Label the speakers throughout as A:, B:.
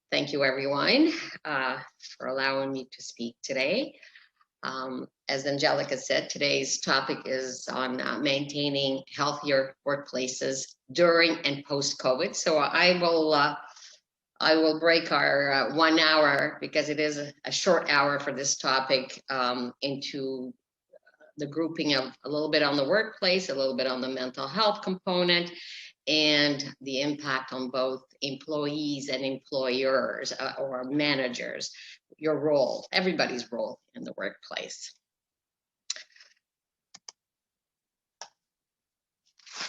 A: Thank you, everyone, for allowing me to speak today. As Angelica said, today's topic is on maintaining healthier workplaces during and post-COVID. So I will break our 1 hour, because it is a short hour for this topic, into the grouping of a little bit on the workplace, a little bit on the mental health component, and the impact on both employees and employers, or managers, your role, everybody's role in the workplace.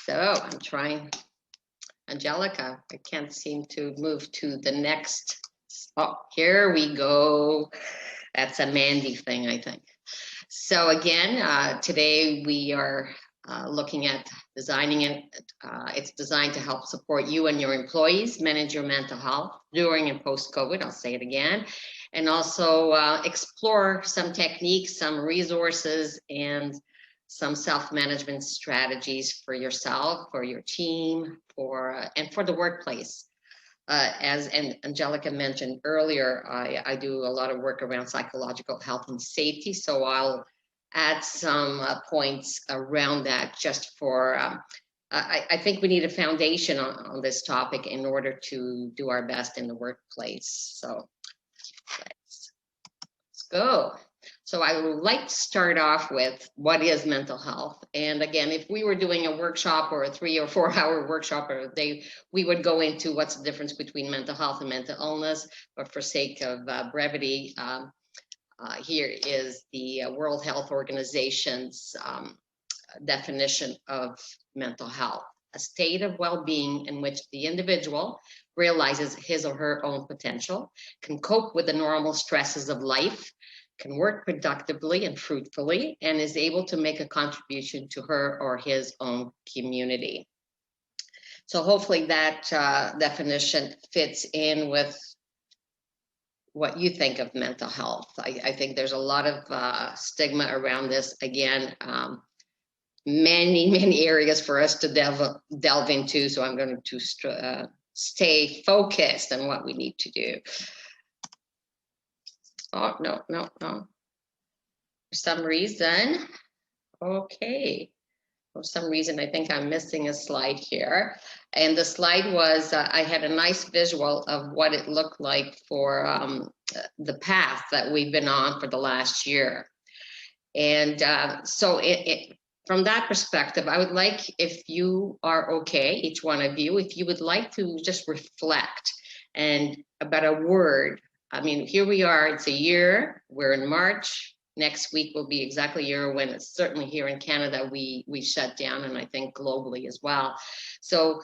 A: So I'm trying, Angelica, I can't seem to move to the next. Oh, here we go. That's a Mandi thing, I think. So again, today we are looking at designing it. It's designed to help support you and your employees manage your mental health during and post-COVID. I'll say it again. And also explore some techniques, some resources, and some self-management strategies for yourself, for your team, and for the workplace. As Angelica mentioned earlier, I do a lot of work around psychological health and safety, so I'll add some points around that just for, I think we need a foundation on this topic in order to do our best in the workplace. So let's go. So I would like to start off with what is mental health. And again, if we were doing a workshop or a 3 or 4 hour workshop or a day, we would go into what's the difference between mental health and mental illness. But for sake of brevity, here is the World Health Organization's definition of mental health: a state of well-being in which the individual realizes his or her own potential, can cope with the normal stresses of life, can work productively and fruitfully, and is able to make a contribution to her or his own community. So hopefully that definition fits in with what you think of mental health. I think there's a lot of stigma around this. Again, many areas for us to delve into. So I'm going to stay focused on what we need to do. Oh, no. For some reason, okay. For some reason, I think I'm missing a slide here. And the slide was, I had a nice visual of what it looked like for the path that we've been on for the last year. And so from that perspective, I would like, if you are okay, each one of you, if you would like to just reflect and about a word. I mean, here we are, it's a year, we're in March. Next week will be exactly a year when it's certainly here in Canada, we shut down, and I think globally as well. So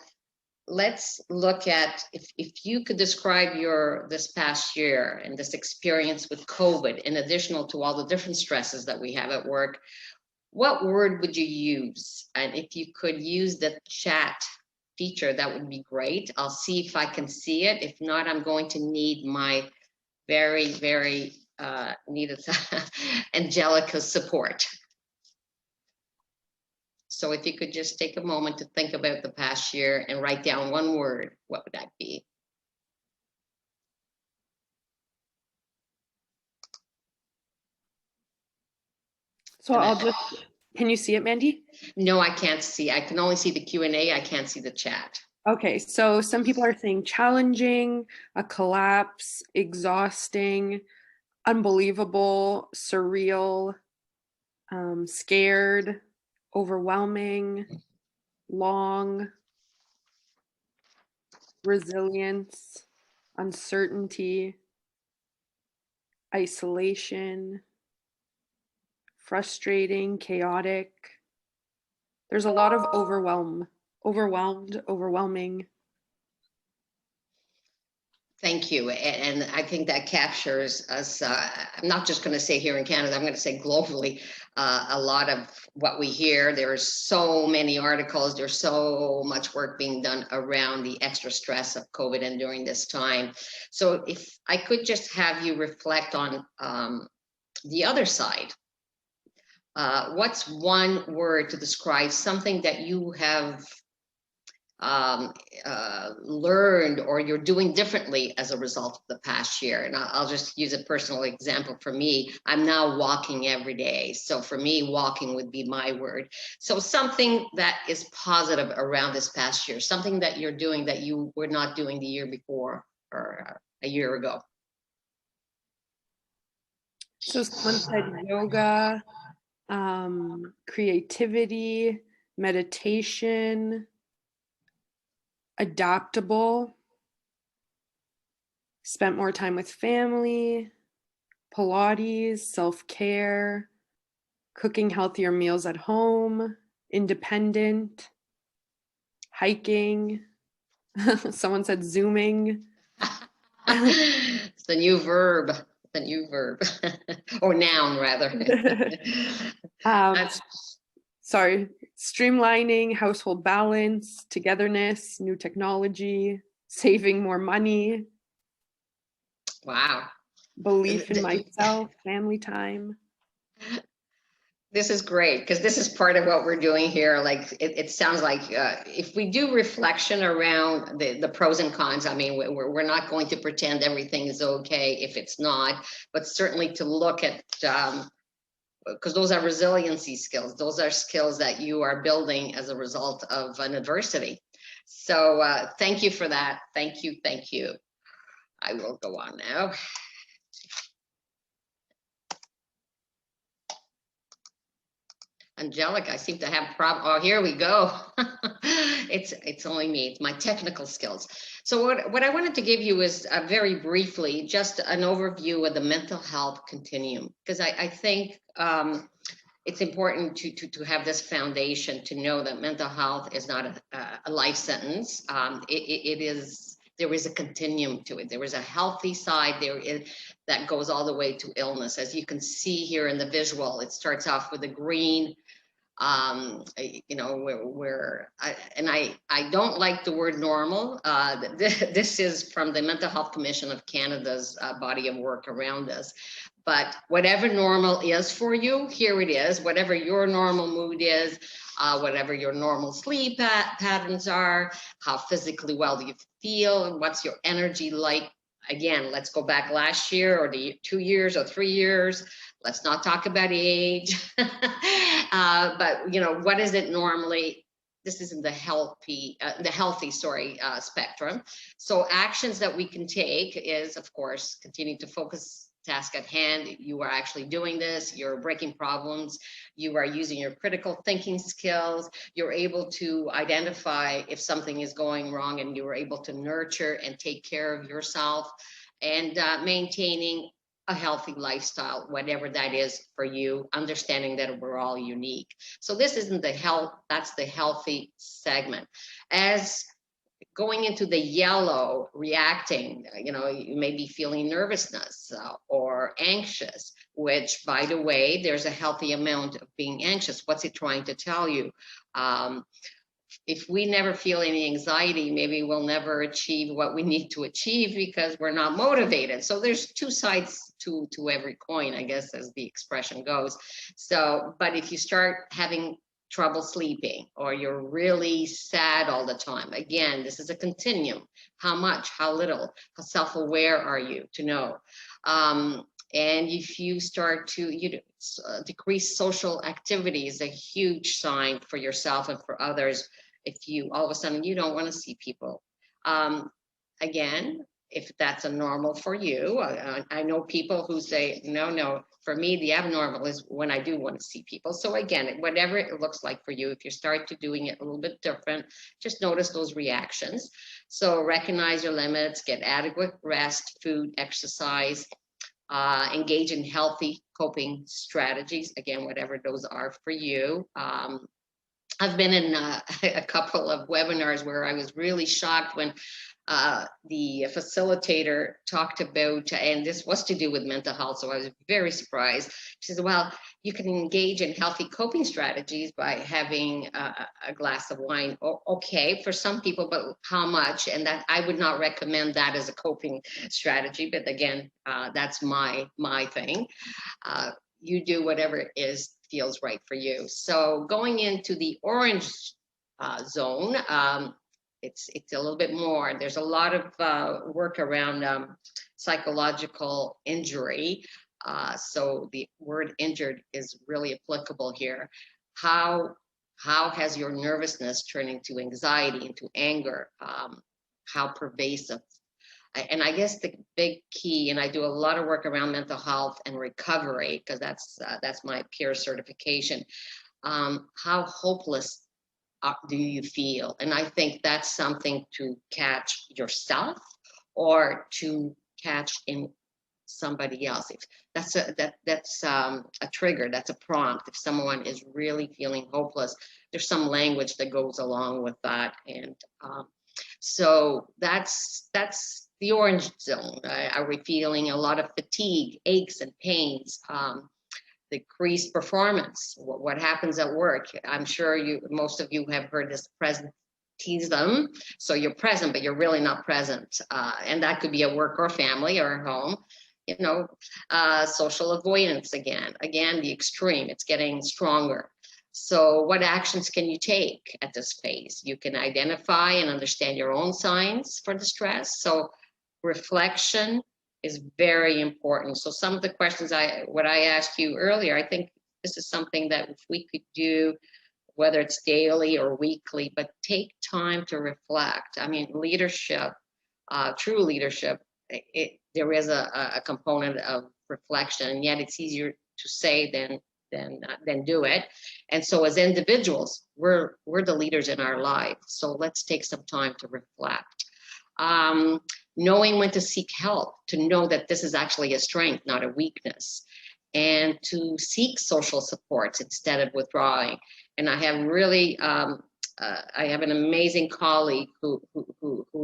A: let's look at, if you could describe this past year and this experience with COVID, in addition to all the different stresses that we have at work, what word would you use? And if you could use the chat feature, that would be great. I'll see if I can see it. If not, I'm going to need my very needed Angelica's support. So if you could just take a moment to think about the past year and write down one word, what would that be?
B: So I'll just, can you see it, Mandi?
A: No, I can't see. I can only see the Q&A. I can't see the chat.
B: Okay, so some people are saying challenging, a collapse, exhausting, unbelievable, surreal, scared, overwhelming, long, resilience, uncertainty, isolation, frustrating, chaotic. There's a lot of overwhelmed, overwhelming.
A: Thank you. And I think that captures us. I'm not just going to say here in Canada, I'm going to say globally, a lot of what we hear. There's so many articles, there's so much work being done around the extra stress of COVID and during this time. So if I could just have you reflect on the other side. What's one word to describe something that you have learned or you're doing differently as a result of the past year. And I'll just use a personal example for me. I'm now walking every day. So for me, walking would be my word. So something that is positive around this past year, something that you're doing that you were not doing the year before or a year ago.
B: So someone said yoga, creativity, meditation, adaptable, spent more time with family, Pilates, self-care, cooking healthier meals at home, independent, hiking. Someone said zooming.
A: It's the new verb, the new verb, or noun rather.
B: Sorry, streamlining, household balance, togetherness, new technology, saving more money.
A: Wow.
B: Belief in myself, family time.
A: This is great because this is part of what we're doing here. Like it sounds like if we do reflection around the pros and cons, I mean, we're not going to pretend everything is okay if it's not, but certainly to look at, because those are resiliency skills. Those are skills that you are building as a result of an adversity. So thank you for that. Thank you. Thank you. I will go on now. Angelica, I seem to have problem. Oh, here we go. It's only me. It's my technical skills. So what I wanted to give you is very briefly just an overview of the mental health continuum, because I think it's important to have this foundation to know that mental health is not a life sentence. There is a continuum to it. There is a healthy side that goes all the way to illness. As you can see here in the visual, it starts off with a green, you know, I don't like the word normal. This is from the Mental Health Commission of Canada's body of work around this. But whatever normal is for you, here it is. Whatever your normal mood is, whatever your normal sleep patterns are, how physically well do you feel, and what's your energy like. Again, let's go back last year or the 2 years or 3 years. Let's not talk about age. But you know, what is it normally? This is in the healthy spectrum. So actions that we can take is, of course, continue to focus task at hand. You are actually doing this, you're breaking problems, you are using your critical thinking skills, you're able to identify if something is going wrong, and you are able to nurture and take care of yourself, and maintaining a healthy lifestyle, whatever that is for you, understanding that we're all unique. So this isn't the health, that's the healthy segment. As going into the yellow, reacting, you know, you may be feeling nervousness or anxious, which, by the way, there's a healthy amount of being anxious. What's it trying to tell you? If we never feel any anxiety, maybe we'll never achieve what we need to achieve because we're not motivated. So there's two sides to every coin, I guess, as the expression goes. So, but if you start having trouble sleeping, or you're really sad all the time, again, this is a continuum. How much, how little, how self-aware are you to know? And if you start to decrease social activity is a huge sign for yourself and for others. If you all of a sudden you don't want to see people, again, if that's a normal for you, I know people who say no, for me the abnormal is when I do want to see people. So again, whatever it looks like for you, if you start to doing it a little bit different, just notice those reactions. So recognize your limits, get adequate rest, food, exercise, engage in healthy coping strategies, again, whatever those are for you. I've been in a couple of webinars where I was really shocked when the facilitator talked about, and this was to do with mental health, so I was very surprised. She said, well, you can engage in healthy coping strategies by having a glass of wine. Okay, for some people, but how much? And that I would not recommend that as a coping strategy, but again, that's my thing. You do whatever feels right for you. So going into the orange zone, It's a little bit more. There's a lot of work around psychological injury. So the word injured is really applicable here. How has your nervousness turned into anxiety, into anger? How pervasive? And I guess the big key, and I do a lot of work around mental health and recovery, because that's my peer certification. How hopeless do you feel? And I think that's something to catch yourself or to catch in somebody else. If that's a trigger, that's a prompt. If someone is really feeling hopeless, there's some language that goes along with that. And so that's the orange zone. Are we feeling a lot of fatigue, aches and pains? Decreased performance. What happens at work? I'm sure most of you have heard this presenteeism. So you're present, but you're really not present. And that could be at work or family or at home. You know, social avoidance again, the extreme, it's getting stronger. So what actions can you take at this phase? You can identify and understand your own signs for the stress. So reflection is very important. So some of the questions what I asked you earlier, I think this is something that if we could do, whether it's daily or weekly, but take time to reflect. I mean, leadership, true leadership, there is a component of reflection, and yet it's easier to say than do it. And so as individuals, we're the leaders in our lives. So let's take some time to reflect. Knowing when to seek help, to know that this is actually a strength, not a weakness, and to seek social supports instead of withdrawing. And I have really, I have an amazing colleague who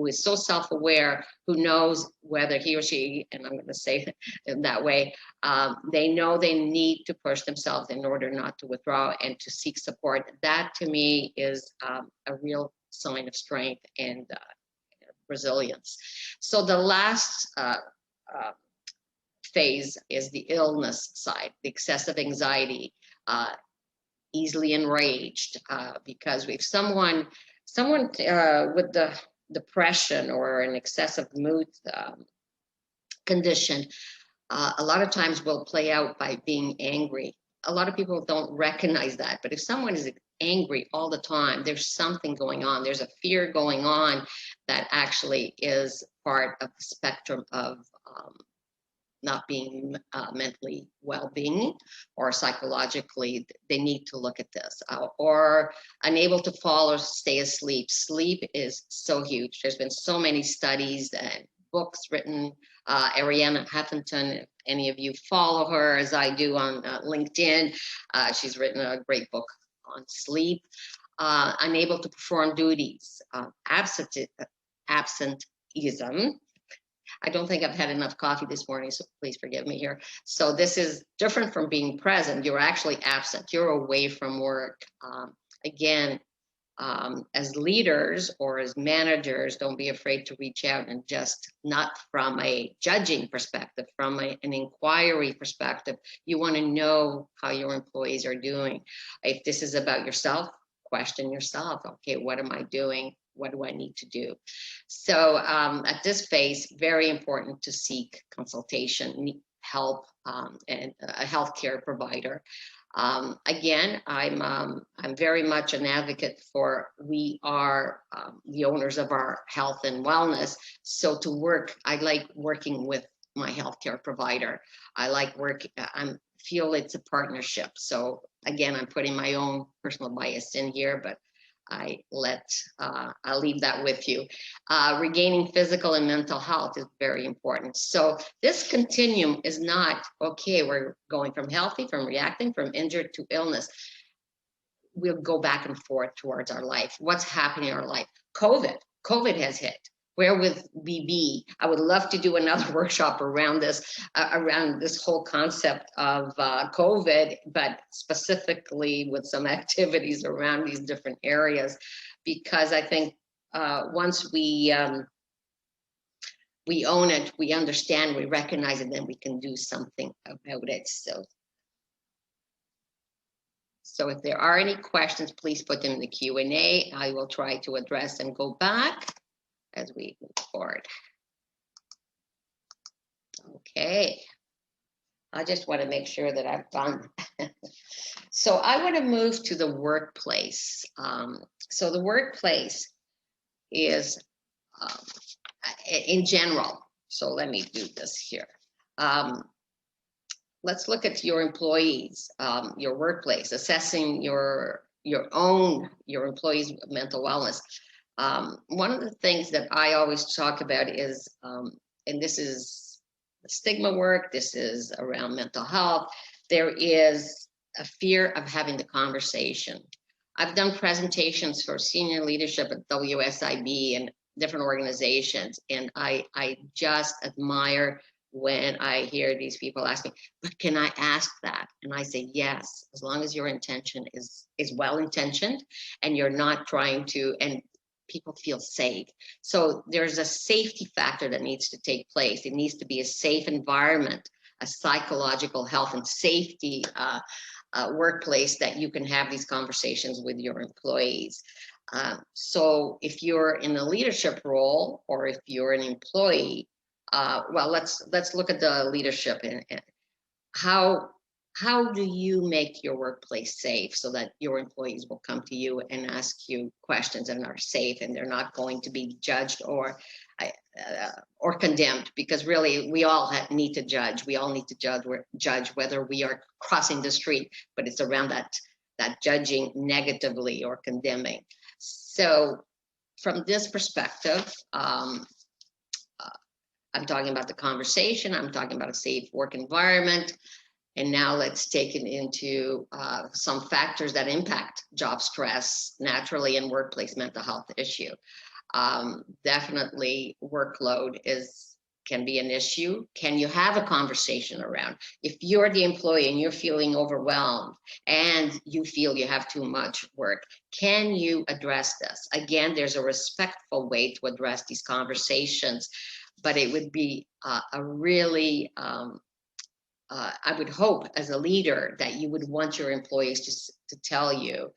A: is so self-aware, who knows whether he or she, and I'm going to say it that way, they know they need to push themselves in order not to withdraw and to seek support. That to me is a real sign of strength and resilience. So the last phase is the illness side, the excessive anxiety, easily enraged, because if someone with the depression or an excessive mood condition, a lot of times will play out by being angry. A lot of people don't recognize that, but if someone is angry all the time, there's something going on. There's a fear going on that actually is part of the spectrum of not being mentally well-being or psychologically. They need to look at this, or unable to fall or stay asleep. Sleep is so huge. There's been so many studies and books written. Arianna Huffington, if any of you follow her as I do on LinkedIn, she's written a great book on sleep. Unable to perform duties, absenteeism. I don't think I've had enough coffee this morning, so please forgive me here. So this is different from being present. You're actually absent. You're away from work. Again, as leaders or as managers, don't be afraid to reach out and just, not from a judging perspective, from an inquiry perspective. You want to know how your employees are doing. If this is about yourself, question yourself. Okay, what am I doing? What do I need to do? So at this phase, very important to seek consultation, help, and a healthcare provider. Again, I'm very much an advocate for, we are the owners of our health and wellness. So to work, I like working with my healthcare provider. I like feel it's a partnership. So again, I'm putting my own personal bias in here, but I'll leave that with you. Regaining physical and mental health is very important. So this continuum is not, okay, we're going from healthy, from reacting, from injured to illness. We'll go back and forth towards our life. What's happening in our life? COVID has hit. Where would we be? I would love to do another workshop around this whole concept of COVID, but specifically with some activities around these different areas, because I think once we own it, we understand, we recognize it, then we can do something about it. So So if there are any questions, please put them in the Q&A. I will try to address and go back as we move forward. Okay. I just want to make sure that I've done. So I want to move to the workplace. So the workplace is in general. So let me do this here. Let's look at your employees, your workplace, assessing your employees' mental wellness. One of the things that I always talk about is, and this is stigma work, this is around mental health, there is a fear of having the conversation. I've done presentations for senior leadership at WSIB and different organizations, and I just admire when I hear these people ask me, but can I ask that? And I say, yes, as long as your intention is well-intentioned and you're not trying to, and people feel safe. So there's a safety factor that needs to take place. It needs to be a safe environment, a psychological health and safety workplace that you can have these conversations with your employees. So if you're in a leadership role or if you're an employee, well, let's look at the leadership and how do you make your workplace safe so that your employees will come to you and ask you questions and are safe and they're not going to be judged or condemned? Because really, we all need to judge. We all need to judge whether we are crossing the street, but it's around that judging negatively or condemning. So from this perspective, I'm talking about the conversation. I'm talking about a safe work environment. And now let's take it into some factors that impact job stress naturally and workplace mental health issue. Definitely workload can be an issue. Can you have a conversation around, if you're the employee and you're feeling overwhelmed and you feel you have too much work, can you address this? Again, there's a respectful way to address these conversations, but it would be a really, I would hope as a leader that you would want your employees to tell you,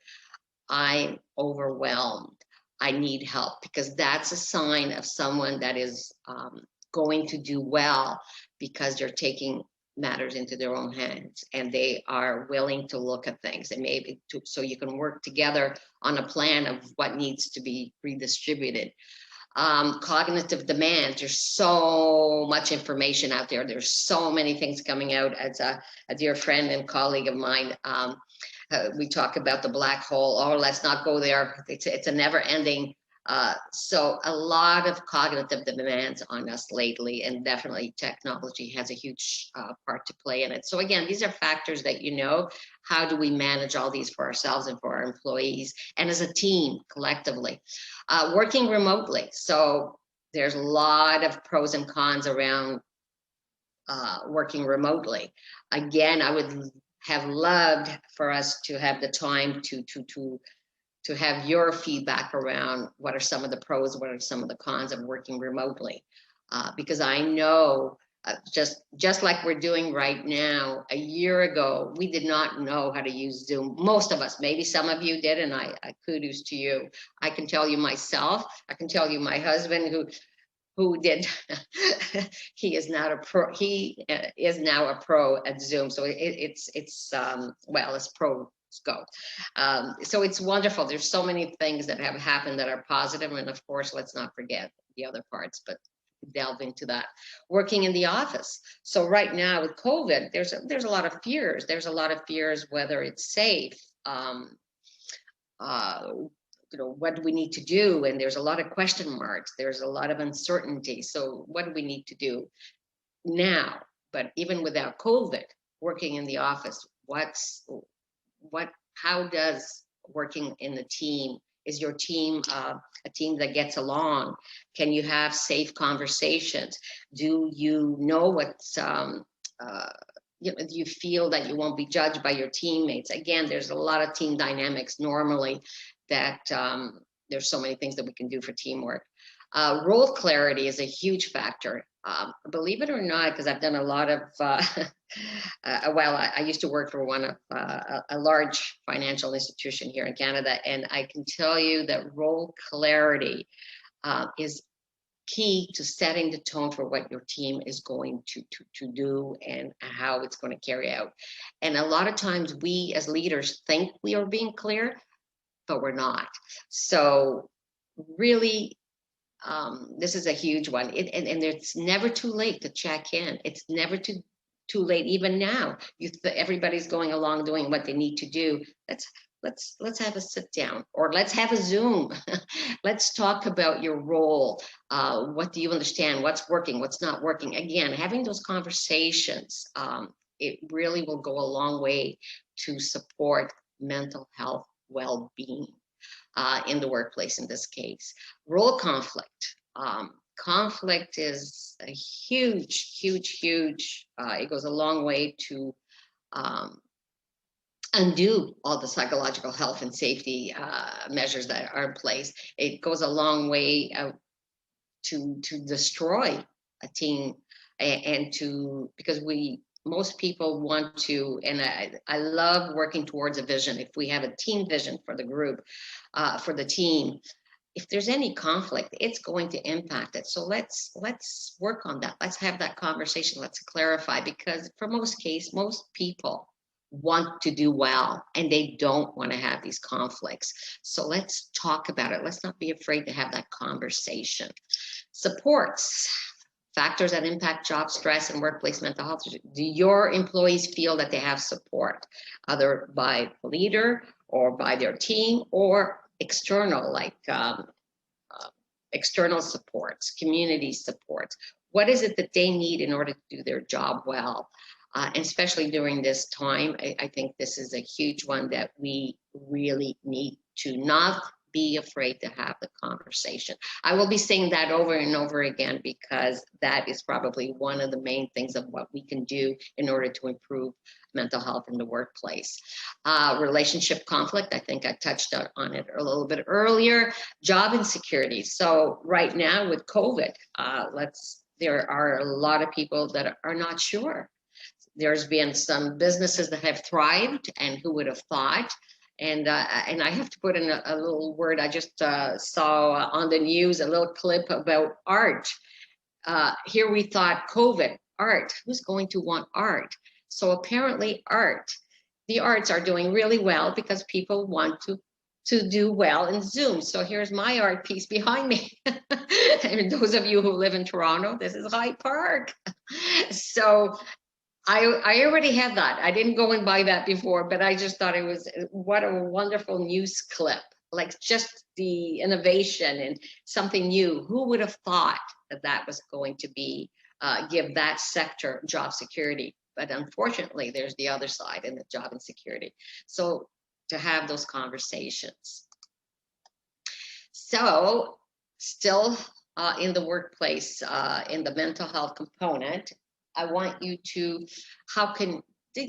A: I'm overwhelmed, I need help, because that's a sign of someone that is going to do well because they're taking matters into their own hands and they are willing to look at things and maybe so you can work together on a plan of what needs to be redistributed. Cognitive demand, there's so much information out there, there's so many things coming out. As a dear friend and colleague of mine, we talk about the black hole. Oh, let's not go there, it's a never-ending. So a lot of cognitive demands on us lately, and definitely technology has a huge part to play in it. So again, these are factors that, how do we manage all these for ourselves and for our employees and as a team collectively? Working remotely. So there's a lot of pros and cons around working remotely. Again, I would have loved for us to have the time to have your feedback around what are some of the pros, what are some of the cons of working remotely. Because I know, just like we're doing right now, a year ago, we did not know how to use Zoom. Most of us, maybe some of you did, and I kudos to you. I can tell you myself, I can tell you my husband who did, he is not a pro, he is now a pro at Zoom. So it's well, as pros go. So it's wonderful. There's so many things that have happened that are positive, and of course, let's not forget the other parts, but delve into that. Working in the office. So right now with COVID, there's a lot of fears. There's a lot of fears whether it's safe. What do we need to do? And there's a lot of question marks. There's a lot of uncertainty. So what do we need to do now? But even without COVID, working in the office, how does working in the team, is your team a team that gets along? Can you have safe conversations? Do you know what's, do you feel that you won't be judged by your teammates? Again, there's a lot of team dynamics normally that there's so many things that we can do for teamwork. Role clarity is a huge factor. Believe it or not, because I've done a lot of, well, I used to work for one of a large financial institution here in Canada, and I can tell you that role clarity is key to setting the tone for what your team is going to do and how it's going to carry out. And a lot of times we as leaders think we are being clear, but we're not. So really, this is a huge one. And it's never too late to check in. It's never too late. Even now, everybody's going along doing what they need to do. Let's have a sit down, or let's have a Zoom. Let's talk about your role. What do you understand? What's working? What's not working? Again, having those conversations, it really will go a long way to support mental health well-being. In the workplace in this case. Role conflict. Conflict is a huge, it goes a long way to undo all the psychological health and safety measures that are in place. It goes a long way to destroy a team and because most people want to, and I love working towards a vision. If we have a team vision for the group, for the team, if there's any conflict, it's going to impact it. So let's work on that. Let's have that conversation. Let's clarify, because for most people want to do well and they don't want to have these conflicts. So let's talk about it. Let's not be afraid to have that conversation. Supports. Factors that impact job stress and workplace mental health. Do your employees feel that they have support, either by the leader or by their team, or external, like external supports, community supports? What is it that they need in order to do their job well? And especially during this time, I think this is a huge one that we really need to not be afraid to have the conversation. I will be saying that over and over again, because that is probably one of the main things of what we can do in order to improve mental health in the workplace. Relationship conflict, I think I touched on it a little bit earlier. Job insecurity. So right now with COVID, there are a lot of people that are not sure. There's been some businesses that have thrived, and who would have thought? And I have to put in a little word. I just saw on the news a little clip about art. Here we thought COVID, art, who's going to want art? So apparently the arts are doing really well because people want to do well in Zoom. So here's my art piece behind me. And those of you who live in Toronto, this is Hyde Park. So I already had that. I didn't go and buy that before, but I just thought it was, what a wonderful news clip. Like, just the innovation and something new. Who would have thought that was going to be, give that sector job security? But unfortunately, there's the other side, in the job insecurity. So to have those conversations. So still in the workplace, in the mental health component, I want you to,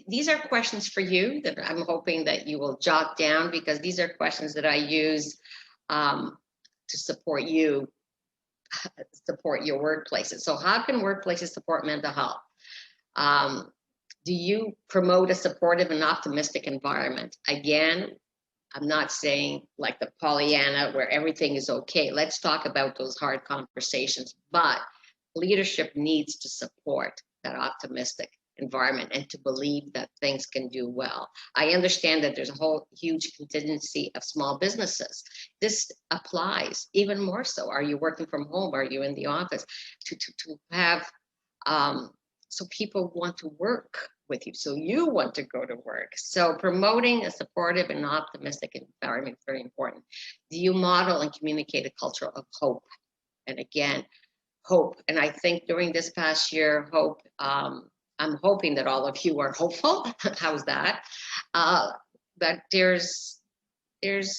A: these are questions for you that I'm hoping that you will jot down, because these are questions that I use to support you, support your workplaces. So how can workplaces support mental health? Do you promote a supportive and optimistic environment? Again, I'm not saying like the Pollyanna where everything is okay. Let's talk about those hard conversations, but leadership needs to support that optimistic environment and to believe that things can do well. I understand that there's a whole huge contingency of small businesses. This applies even more so. Are you working from home? Are you in the office? To have, so people want to work with you, so you want to go to work. So promoting a supportive and optimistic environment is very important. Do you model and communicate a culture of hope? And again, hope. And I think during this past year, hope, I'm hoping that all of you are hopeful. How's that? But there's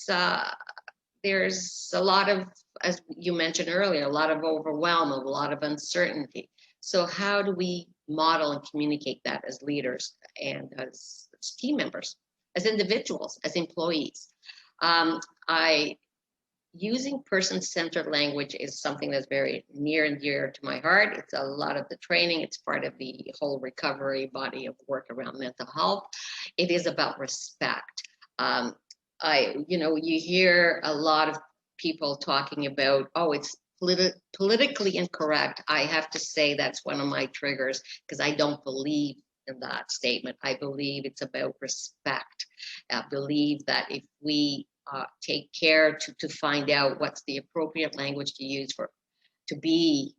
A: a lot of, as you mentioned earlier, a lot of overwhelm, a lot of uncertainty. So how do we model and communicate that as leaders and as team members, as individuals, as employees? using person-centered language is something that's very near and dear to my heart. It's a lot of the training. It's part of the whole recovery body of work around mental health. It is about respect. You hear a lot of people talking about, oh, it's politically incorrect. I have to say that's one of my triggers because I don't believe in that statement. I believe it's about respect. I believe that if we take care to find out what's the appropriate language to use to be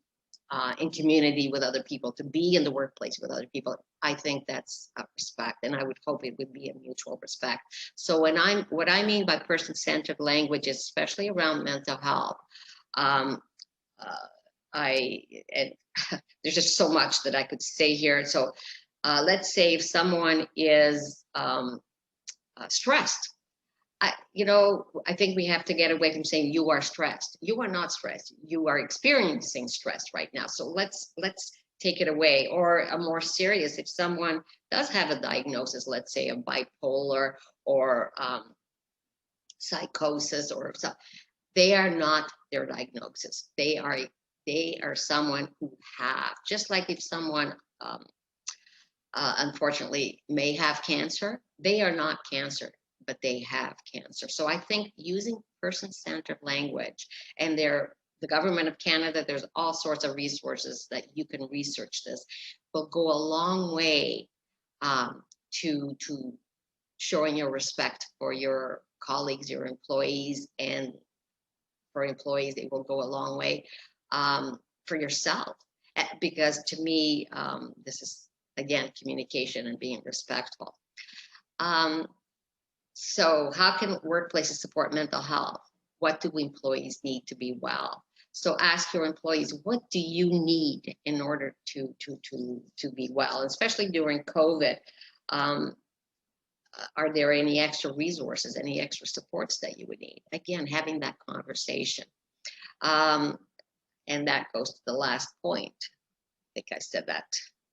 A: in community with other people, to be in the workplace with other people, I think that's respect, and I would hope it would be a mutual respect. So what I mean by person-centered language, especially around mental health, and there's just so much that I could say here. So let's say if someone is stressed, I think we have to get away from saying you are stressed. You are not stressed. You are experiencing stress right now. So let's take it away. Or a more serious, if someone does have a diagnosis, let's say a bipolar or psychosis or something, they are not their diagnosis. They are someone who have, just like if someone unfortunately may have cancer, they are not cancer, but they have cancer. So I think using person-centered language, and the government of Canada, there's all sorts of resources that you can research this, will go a long way to showing your respect for your colleagues, your employees, and for employees, it will go a long way for yourself. Because to me, this is, again, communication and being respectful. So how can workplaces support mental health? What do employees need to be well? So ask your employees, what do you need in order to be well? Especially during COVID, are there any extra resources, any extra supports that you would need? Again, having that conversation. And that goes to the last point. I think I said that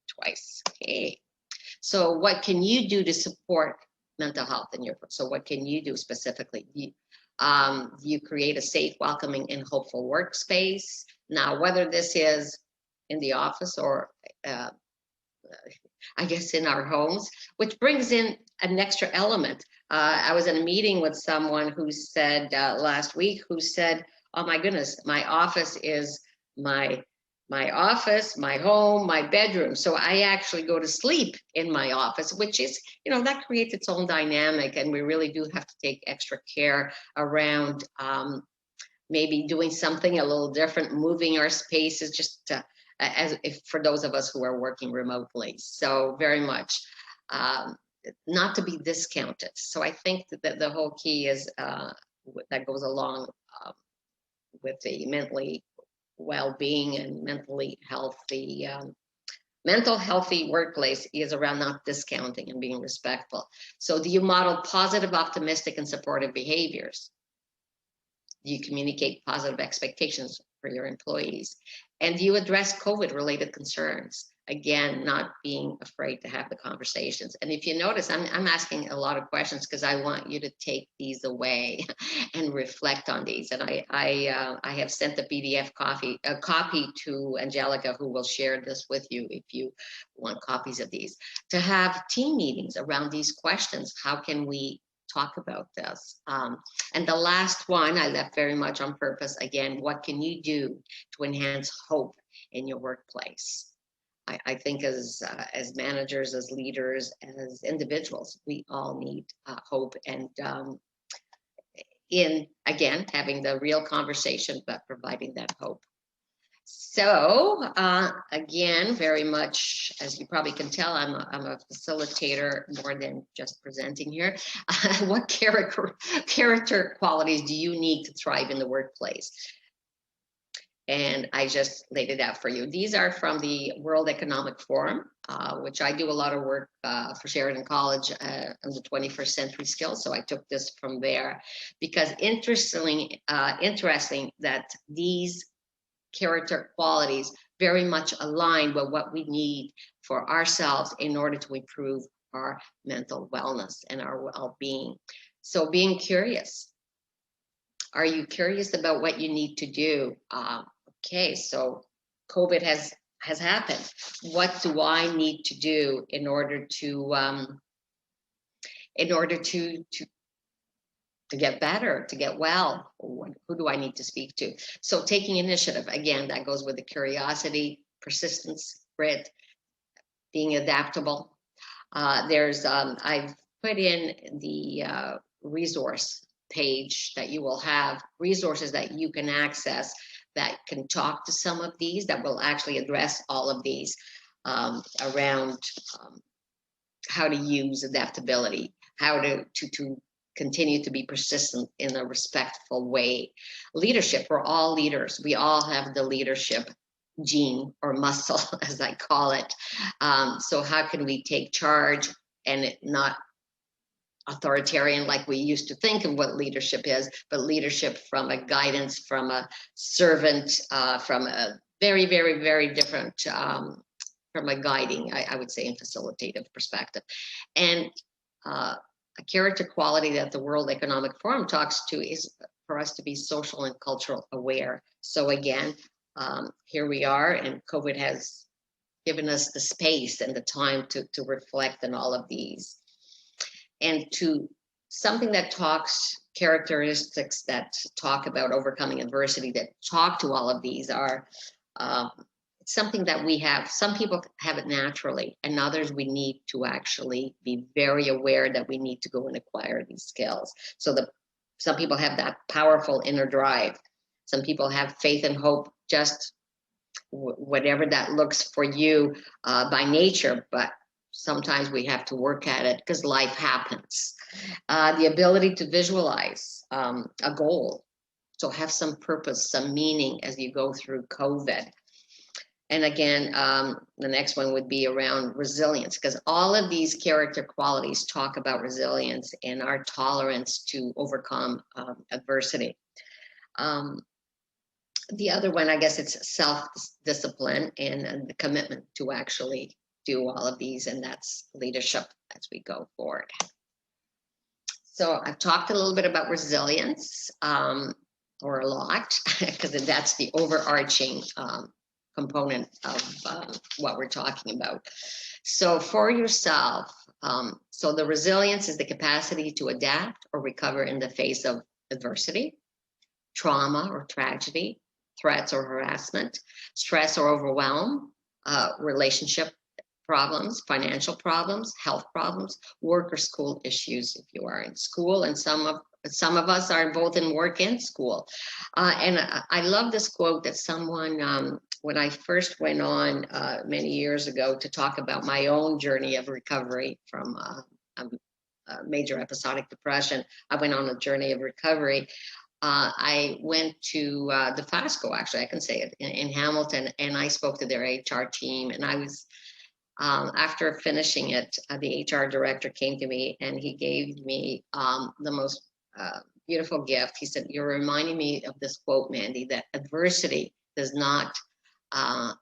A: twice. Okay. So what can you do to support mental health in your, so what can you do specifically? You create a safe, welcoming, and hopeful workspace. Now, whether this is in the office or I guess in our homes, which brings in an extra element. I was in a meeting with someone who said last week, who said, oh my goodness, my office is my office, my home, my bedroom. So I actually go to sleep in my office, which is, that creates its own dynamic. And we really do have to take extra care around maybe doing something a little different, moving our spaces just to, as if for those of us who are working remotely. So very much not to be discounted. So I think that the whole key is that goes along with the mentally well-being and mentally healthy, mental healthy workplace is around not discounting and being respectful. So do you model positive, optimistic, and supportive behaviors? Do you communicate positive expectations for your employees? And do you address COVID-related concerns? Again, not being afraid to have the conversations. And if you notice, I'm asking a lot of questions because I want you to take these away and reflect on these. And I have sent the PDF copy to Angelica, who will share this with you if you want copies of these, to have team meetings around these questions. How can we talk about this? And the last one I left very much on purpose. Again, what can you do to enhance hope in your workplace? I think as managers, as leaders, as individuals, we all need hope, and in, again, having the real conversation, but providing that hope. So again, very much, as you probably can tell, I'm a facilitator more than just presenting here. What character qualities do you need to thrive in the workplace? And I just laid it out for you. These are from the World Economic Forum, which I do a lot of work for Sheridan College on the 21st Century Skills. So I took this from there because interesting that these character qualities very much align with what we need for ourselves in order to improve our mental wellness and our well-being. So being curious, Are you curious about what you need to do? Okay, so COVID has happened. What do I need to do in order to get better, to get well? Who do I need to speak to? So taking initiative, again, that goes with the curiosity, persistence, grit, being adaptable. I've put in the resource page that you will have resources that you can access that can talk to some of these, that will actually address all of these around how to use adaptability, how to continue to be persistent in a respectful way. Leadership, we're all leaders. We all have the leadership gene or muscle, as I call it. So how can we take charge and it not authoritarian like we used to think of what leadership is, but leadership from a guidance, from a servant, from a very, very, very different, from a guiding, I would say, and facilitative perspective. And a character quality that the World Economic Forum talks to is for us to be social and cultural aware. So again, here we are, and COVID has given us the space and the time to reflect on all of these. And to something that talks, characteristics that talk about overcoming adversity, that talk to all of these are something that we have. Some people have it naturally, and others we need to actually be very aware that we need to go and acquire these skills. So some people have that powerful inner drive. Some people have faith and hope, just whatever that looks for you by nature, but sometimes we have to work at it because life happens. The ability to visualize a goal, so have some purpose, some meaning as you go through COVID. And again, the next one would be around resilience, because all of these character qualities talk about resilience and our tolerance to overcome adversity. The other one, I guess, it's self-discipline and the commitment to actually do all of these, and that's leadership as we go forward. So I've talked a little bit about resilience, or a lot, because that's the overarching component of what we're talking about. So for yourself, so the resilience is the capacity to adapt or recover in the face of adversity, trauma or tragedy, threats or harassment, stress or overwhelm, relationship problems, financial problems, health problems, work or school issues if you are in school, and some of us are both in work and school. And I love this quote that someone, when I first went on many years ago to talk about my own journey of recovery from a major episodic depression, I went on a journey of recovery. I went to the FASCO, actually, I can say it, in Hamilton, and I spoke to their HR team, and I was, after finishing it, the HR director came to me and he gave me the most beautiful gift. He said, "You're reminding me of this quote, Mandi, that adversity does not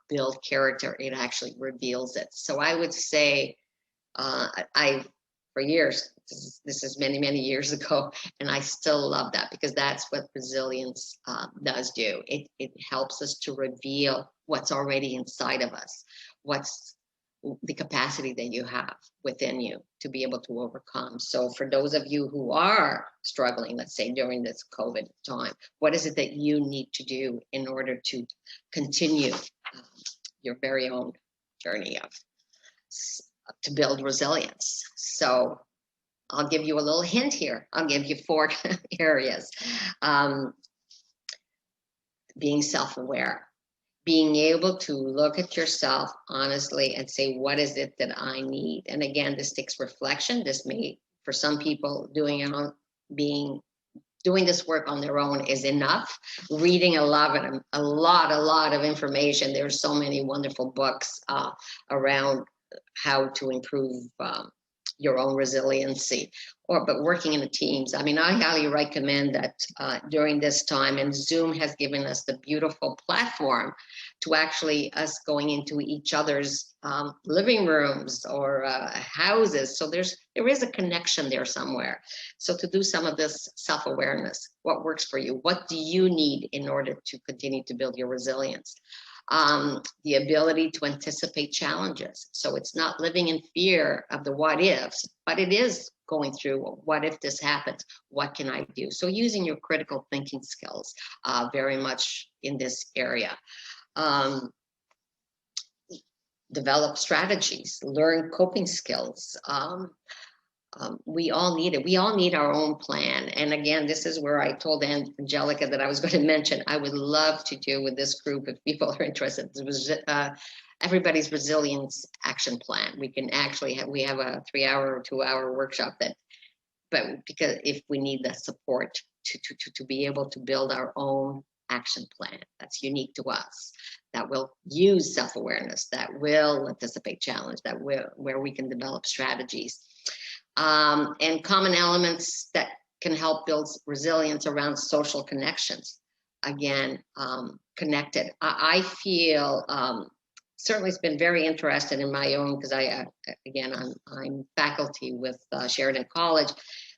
A: build character, it actually reveals it." So I would say, for years, this is many, many years ago, and I still love that, because that's what resilience does do. It helps us to reveal what's already inside of us, what's the capacity that you have within you to be able to overcome. So for those of you who are struggling, let's say during this COVID time, what is it that you need to do in order to continue your very own journey to build resilience? So I'll give you a little hint here. I'll give you 4 areas. Being self-aware, being able to look at yourself honestly and say, what is it that I need? And again, this takes reflection. This may, for some people, doing this work on their own is enough. Reading a lot of information. There's so many wonderful books around how to improve your own resiliency, but working in the teams. I mean, I highly recommend that during this time, and Zoom has given us the beautiful platform to actually us going into each other's living rooms or houses. So there is a connection there somewhere. So to do some of this self-awareness, what works for you? What do you need in order to continue to build your resilience? The ability to anticipate challenges. So it's not living in fear of the what ifs, but it is going through, what if this happens? What can I do? So using your critical thinking skills very much in this area. Develop strategies, learn coping skills. We all need it. We all need our own plan. And again, this is where I told Angelica that I was going to mention, I would love to do with this group, if people are interested, it was everybody's resilience action plan. We can actually we have a 3-hour or 2-hour workshop but because if we need the support to be able to build our own action plan that's unique to us, that will use self-awareness, that will anticipate challenge, where we can develop strategies. And common elements that can help build resilience around social connections. Again, connected. I feel certainly it's been very interested in my own, because I'm faculty with Sheridan College.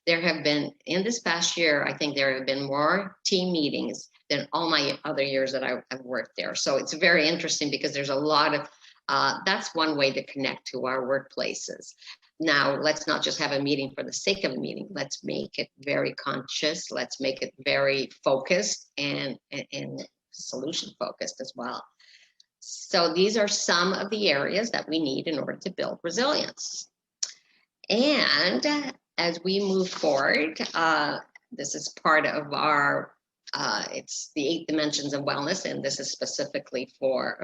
A: There have been, in this past year, I think there have been more team meetings than all my other years that I've worked there. So it's very interesting because there's a lot of, that's one way to connect to our workplaces. Now, let's not just have a meeting for the sake of a meeting. Let's make it very conscious. Let's make it very focused and solution focused as well. So these are some of the areas that we need in order to build resilience. And as we move forward, this is part of our, it's the 8 dimensions of wellness, and this is specifically for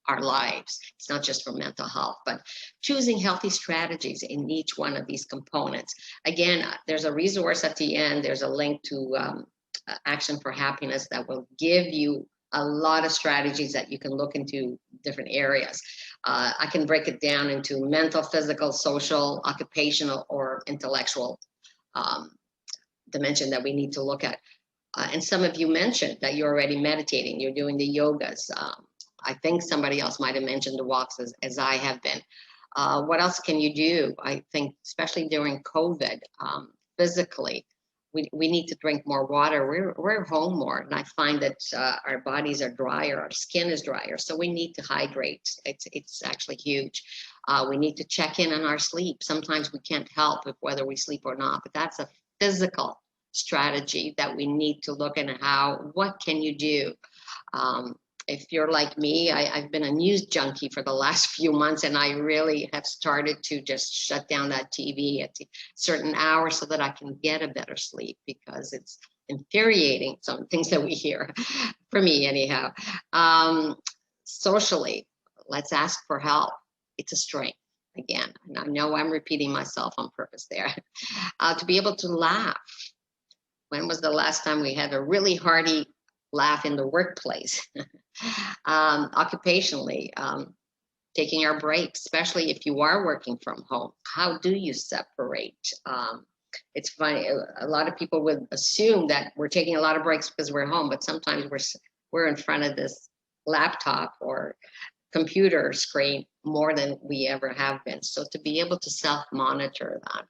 A: our lives. It's not just for mental health, but choosing healthy strategies in each one of these components. Again, there's a resource at the end. There's a link to Action for Happiness that will give you a lot of strategies that you can look into different areas. I can break it down into mental, physical, social, occupational, or intellectual dimension that we need to look at. And some of you mentioned that you're already meditating, you're doing the yogas. I think somebody else might have mentioned the walks as I have been. What else can you do? I think, especially during COVID, physically, we need to drink more water. We're home more, and I find that our bodies are drier, our skin is drier, so we need to hydrate. It's actually huge. We need to check in on our sleep. Sometimes we can't help whether we sleep or not, but that's a physical strategy that we need to look at. What can you do? If you're like me, I've been a news junkie for the last few months, and I really have started to just shut down that TV at certain hours so that I can get a better sleep, because it's infuriating, some things that we hear, for me anyhow. Socially, let's ask for help. It's a strength. Again, and I know I'm repeating myself on purpose there. To be able to laugh. When was the last time we had a really hearty laugh in the workplace? Occupationally, taking our breaks, especially if you are working from home. How do you separate? It's funny, a lot of people would assume that we're taking a lot of breaks because we're home, but sometimes we're in front of this laptop or computer screen more than we ever have been. So to be able to self-monitor that.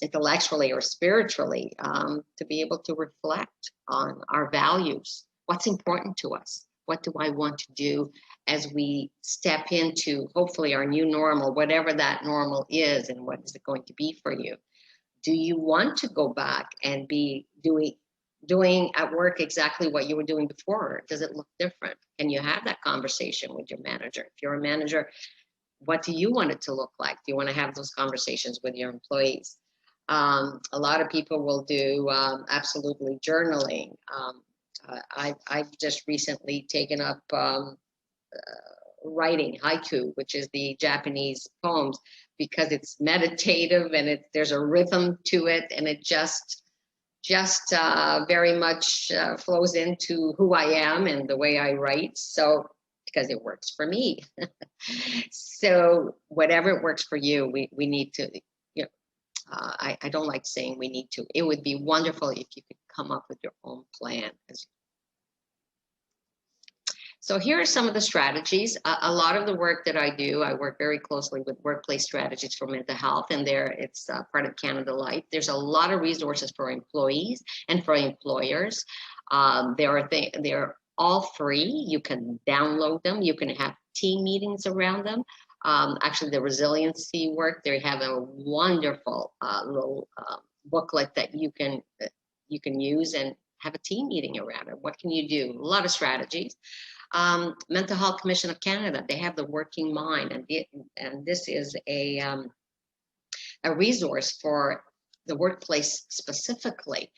A: Intellectually or spiritually, to be able to reflect on our values. What's important to us? What do I want to do as we step into, hopefully, our new normal, whatever that normal is, and what is it going to be for you? Do you want to go back and be doing at work exactly what you were doing before? Or does it look different? Can you have that conversation with your manager? If you're a manager, what do you want it to look like? Do you want to have those conversations with your employees? A lot of people will do absolutely journaling. I've just recently taken up writing haiku, which is the Japanese poems, because it's meditative and there's a rhythm to it, and it just very much flows into who I am and the way I write. So, because it works for me. So whatever works for you, we need to, you know, I don't like saying we need to. It would be wonderful if you could come up with your own plan. So here are some of the strategies. A lot of the work that I do, I work very closely with workplace strategies for mental health, and it's part of Canada Life. There's a lot of resources for employees and for employers. They're all free. You can download them. You can have team meetings around them. Actually, the resiliency work, they have a wonderful little booklet that you can use and have a team meeting around it. What can you do? A lot of strategies. Mental Health Commission of Canada, they have the Working Mind, and this is a resource for the workplace specifically,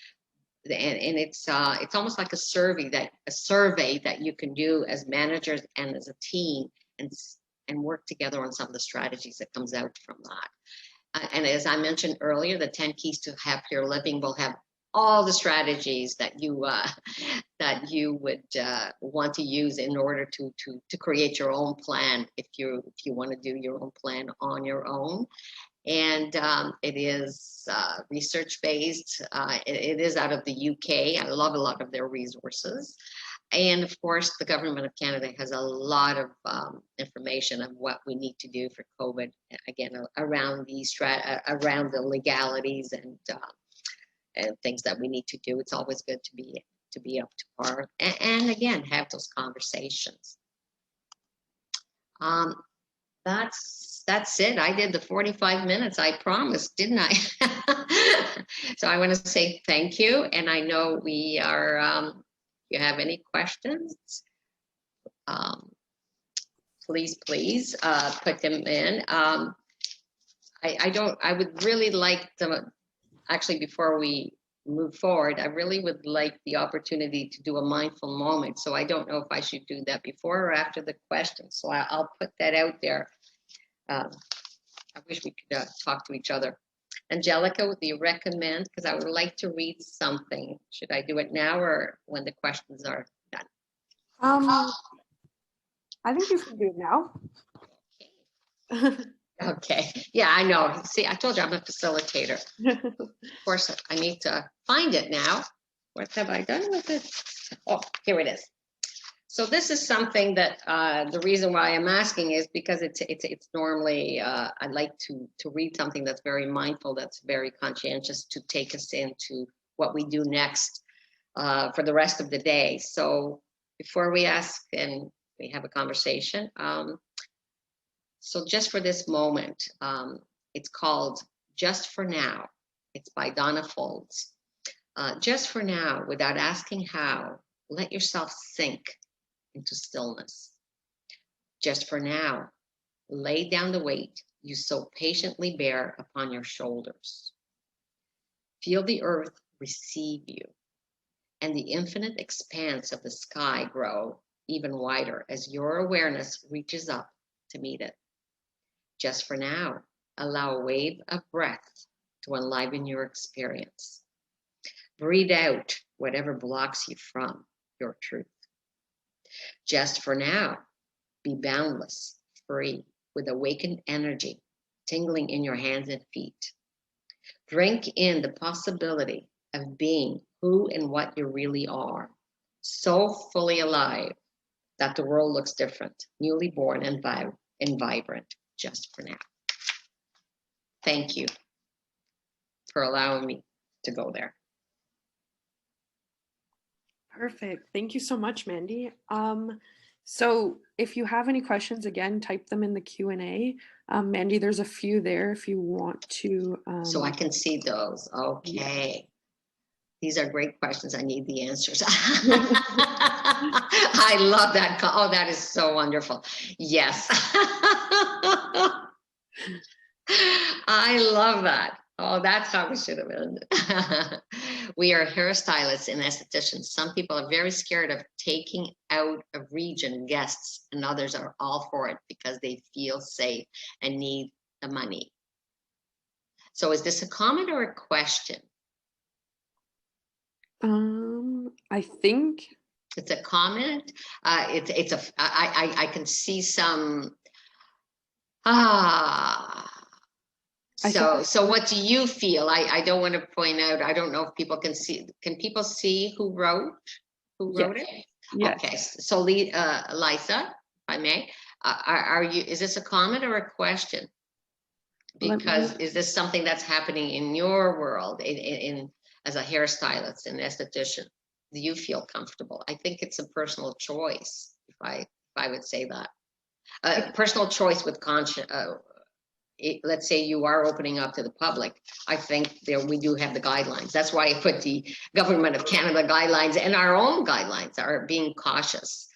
A: and it's almost like a survey that you can do as managers and as a team, and work together on some of the strategies that comes out from that. And as I mentioned earlier, the 10 Keys to Happier Living will have all the strategies that you would want to use in order to create your own plan if you want to do your own plan on your own. And it is research based. It is out of the UK. I love a lot of their resources. And of course, the government of Canada has a lot of information of what we need to do for COVID. Again, around around the legalities and things that we need to do. It's always good to be up to par, and again, have those conversations. That's it. I did the 45 minutes. I promised, didn't I? So I want to say thank you, and I know we are. If you have any questions, please put them in. I would really like to. Actually, before we move forward, I really would like the opportunity to do a mindful moment. So I don't know if I should do that before or after the question. So I'll put that out there. I wish we could talk to each other. Angelica, would you recommend? Because I would like to read something. Should I do it now or when the questions are done?
B: I think you should do it now.
A: Okay. Yeah, I know. See, I told you I'm a facilitator. Of course, I need to find it now. What have I done with it? Oh, here it is. So this is something that the reason why I'm asking is because it's normally I like to read something that's very mindful, that's very conscientious, to take us into what we do next for the rest of the day. So before we ask and we have a conversation. So just for this moment, it's called Just for Now. It's by Donna Folds. Just for now, without asking how, let yourself sink into stillness. Just for now, lay down the weight you so patiently bear upon your shoulders. Feel the earth receive you and the infinite expanse of the sky grow even wider as your awareness reaches up to meet it. Just for now, allow a wave of breath to enliven your experience. Breathe out whatever blocks you from your truth. Just for now, be boundless, free, with awakened energy tingling in your hands and feet. Drink in the possibility of being who and what you really are, so fully alive that the world looks different, newly born and vibrant. Just for now. Thank you for allowing me to go there.
B: Perfect. Thank you so much, Mandi. So if you have any questions, again, type them in the Q&A. Mandi, there's a few there if you want to.
A: So I can see those. Okay. Yeah. These are great questions. I need the answers. I love that. Oh, that is so wonderful. Yes. I love that. Oh, that's how we should have been. We are hairstylists and estheticians. Some people are very scared of taking out of region guests, and others are all for it because they feel safe and need the money. So is this a comment or a question?
B: I think
A: it's a comment. I can see some Ah,
B: I think
A: so what do you feel? I don't want to point out, I don't know if people can see, can people see who wrote
B: yes,
A: it?
B: yes.
A: Okay, so Liza, if I may, are you, is this a comment or a question?
B: Let me,
A: Because is this something that's happening in your world, as a hairstylist and esthetician? Do you feel comfortable? I think it's a personal choice, if I would say that. Personal choice with conscience. Let's say you are opening up to the public. I think there we do have the guidelines. That's why I put the Government of Canada guidelines, and our own guidelines are being cautious.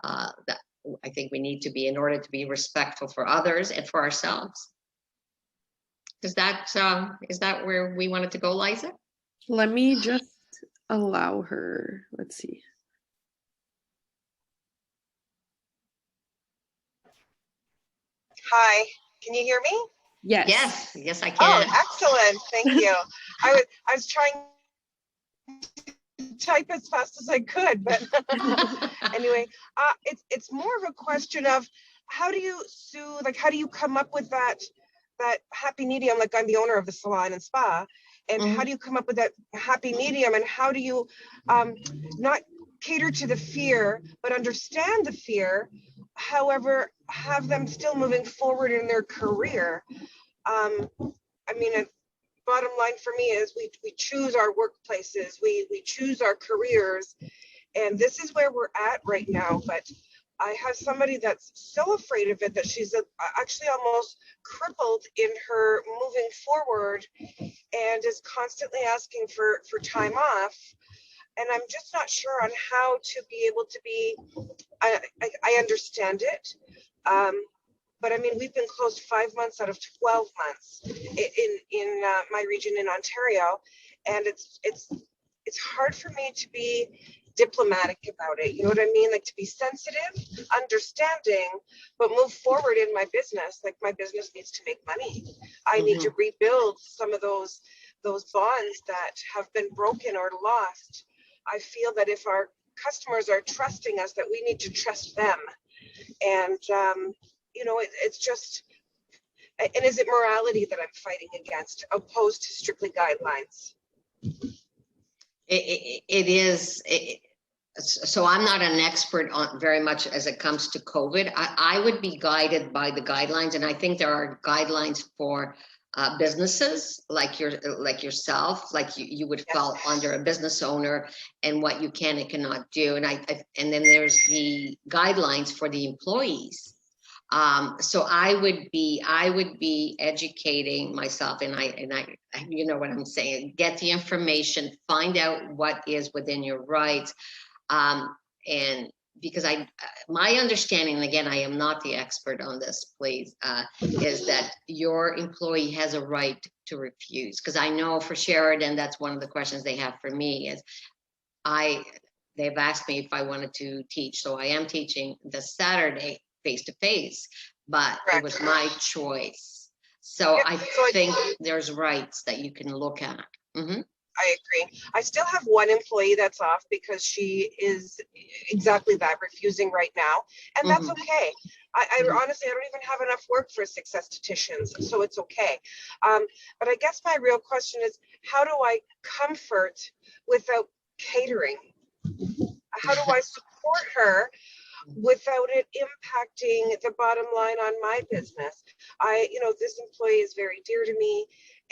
A: That I think we need to be, in order to be respectful for others and for ourselves. Is that where we wanted to go, Liza?
B: let me just allow her. Let's see.
C: Hi, can you hear me?
B: Yes.
A: Yes, I
C: Oh,
A: can.
C: excellent. Thank you. I was trying to type as fast as I could, but anyway, it's more of a question of how do you soothe, like how do you come up with that happy medium? Like I'm the owner of the salon and spa, and how do you come up with that happy medium, and how do you not cater to the fear, but understand the fear, however, have them still moving forward in their career? I mean, bottom line for me is we choose our workplaces, we choose our careers, and this is where we're at right now. But I have somebody that's so afraid of it that she's actually almost crippled in her moving forward and is constantly asking for time off. And I'm just not sure on how to be able to be, I understand it. But I mean, we've been closed 5 months out of 12 months in my region in Ontario, and it's hard for me to be diplomatic about it. You know what I mean? Like to be sensitive, understanding, but move forward in my business. Like my business needs to make money. I need to rebuild some of those bonds that have been broken or lost. I feel that if our customers are trusting us, that we need to trust them. And you know, it's just, and is it morality that I'm fighting against, opposed to strictly guidelines?
A: It is. So I'm not an expert on very much as it comes to COVID. I would be guided by the guidelines, and I think there are guidelines for businesses like yourself, like you would fall under a business owner, and what you can and cannot do. And and then there's the guidelines for the employees. So I would be educating myself, and I, you know what I'm saying, get the information, find out what is within your rights. And because my understanding, and again, I am not the expert on this, please, is that your employee has a right to refuse. Because I know for Sheridan, that's one of the questions they have for me is, they've asked me if I wanted to teach. So I am teaching this Saturday face-to-face, but it was my choice. So I think there's rights that you can look at.
C: I agree. I still have one employee that's off because she is exactly that, refusing right now. And that's okay. I honestly, I don't even have enough work for 6 estheticians, so it's okay. But I guess my real question is, how do I comfort without catering? How do I support her without it impacting the bottom line on my business? You know, this employee is very dear to me,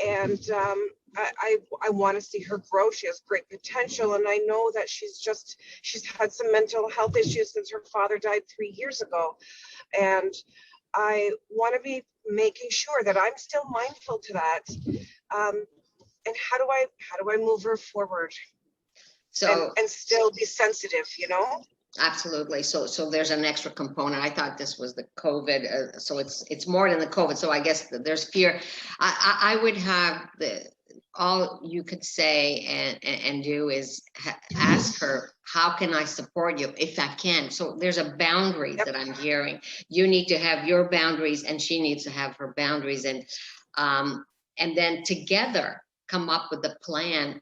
C: and I want to see her grow. She has great potential, and I know that she's had some mental health issues since her father died 3 years ago, and I want to be making sure that I'm still mindful to that. And how do I move her forward? So and still be sensitive, you know?
A: Absolutely. So there's an extra component. I thought this was the COVID. So it's more than the COVID. So I guess there's fear. I would have all you could say and do is ask her, how can I support you if I can? So there's a boundary that I'm hearing. You need to have your boundaries, and she needs to have her boundaries, and then together come up with a plan.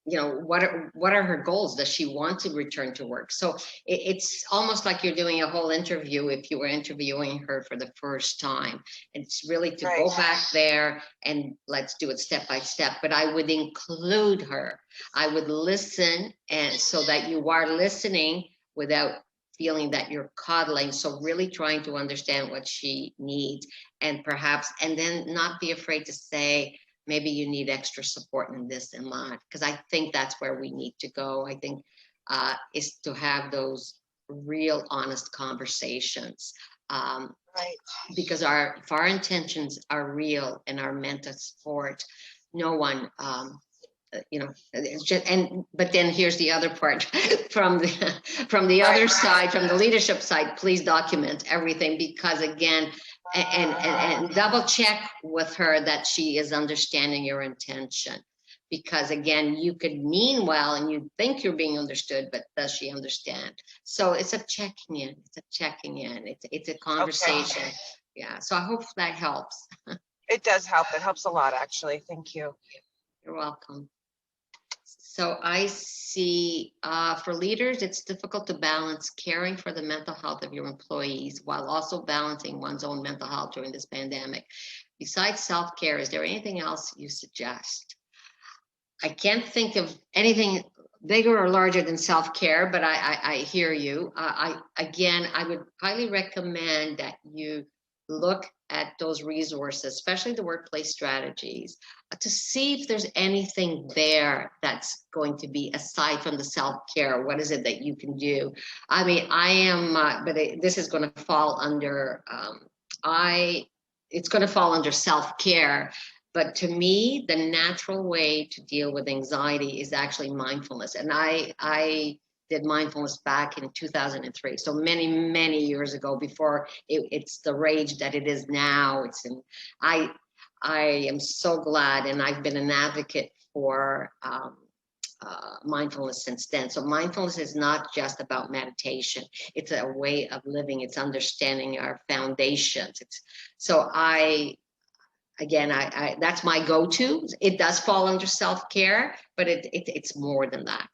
A: you know, what are her goals? Does she want to return to work? So it's almost like you're doing a whole interview if you were interviewing her for the first time. It's really to
C: Right.
A: go back there and let's do it step by step. But I would include her. I would listen, and so that you are listening without feeling that you're coddling. So really trying to understand what she needs, and perhaps, and then not be afraid to say, maybe you need extra support in this and that, because I think that's where we need to go. I think is to have those real honest conversations,
C: Right.
A: because if our intentions are real and are meant to support, no one you know, it's just, and but then here's the other part from the other side, from the leadership side, please document everything, because again, and double check with her that she is understanding your intention, because again, you could mean well and you think you're being understood, but does she understand? So it's a checking in, it's a conversation.
C: Okay.
A: Yeah, so I hope that helps.
C: It does help. It helps a lot, actually. Thank you.
A: You're welcome. So I see for leaders, it's difficult to balance caring for the mental health of your employees while also balancing one's own mental health during this pandemic. Besides self-care, is there anything else you suggest? I can't think of anything bigger or larger than self-care, but I hear you. I would highly recommend that you look at those resources, especially the workplace strategies, to see if there's anything there that's going to be aside from the self-care. What is it that you can do? I mean, I am, this is going to fall under, it's going to fall under self-care. But to me, the natural way to deal with anxiety is actually mindfulness. And I did mindfulness back in 2003. So many years ago, before it's the rage that it is now. I am so glad, and I've been an advocate for mindfulness since then. So mindfulness is not just about meditation. It's a way of living. It's understanding our foundations. Again, I that's my go-to. It does fall under self-care, but it's more than that.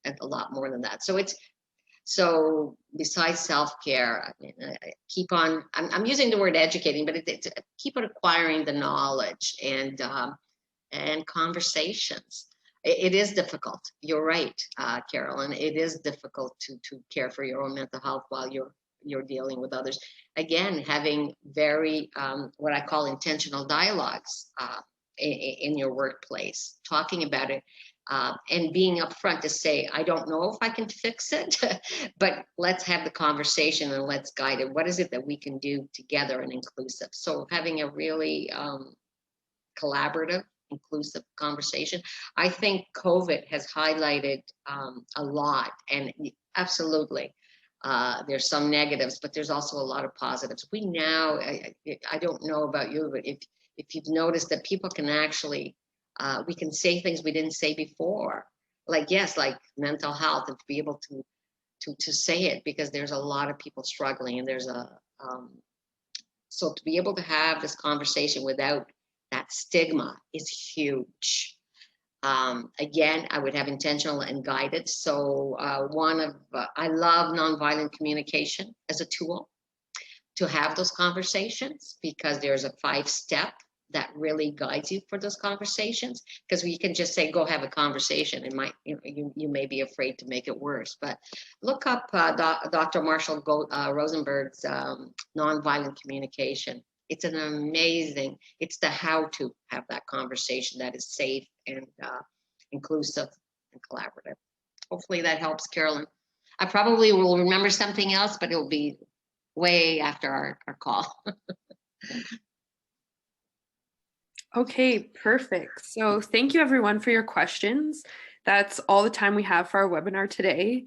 A: It's a lot more than that. So besides self-care, I mean, keep on. I'm using the word educating, but it's keep on acquiring the knowledge and conversations. It is difficult. You're right, Carolyn. It is difficult to care for your own mental health while you're dealing with others. Again, having very what I call intentional dialogues in your workplace, talking about it, and being upfront to say, I don't know if I can fix it, but let's have the conversation and let's guide it. What is it that we can do together and inclusive? So having a really collaborative, inclusive conversation. I think COVID has highlighted a lot, and absolutely, there's some negatives, but there's also a lot of positives. We now, I don't know about you, but if you've noticed that people can actually, we can say things we didn't say before, like mental health, and to be able to say it, because there's a lot of people struggling, and there's so to be able to have this conversation without that stigma is huge. Again, I would have intentional and guided. So I love nonviolent communication as a tool to have those conversations, because there's a 5-step that really guides you for those conversations. Because we can just say, go have a conversation, and you may be afraid to make it worse. But look up Dr. Marshall Rosenberg's nonviolent communication. It's an amazing, it's the how to have that conversation that is safe and inclusive and collaborative. Hopefully that helps, Carolyn. I probably will remember something else, but it'll be way after our call.
B: Okay, perfect. So thank you everyone for your questions. That's all the time we have for our webinar today.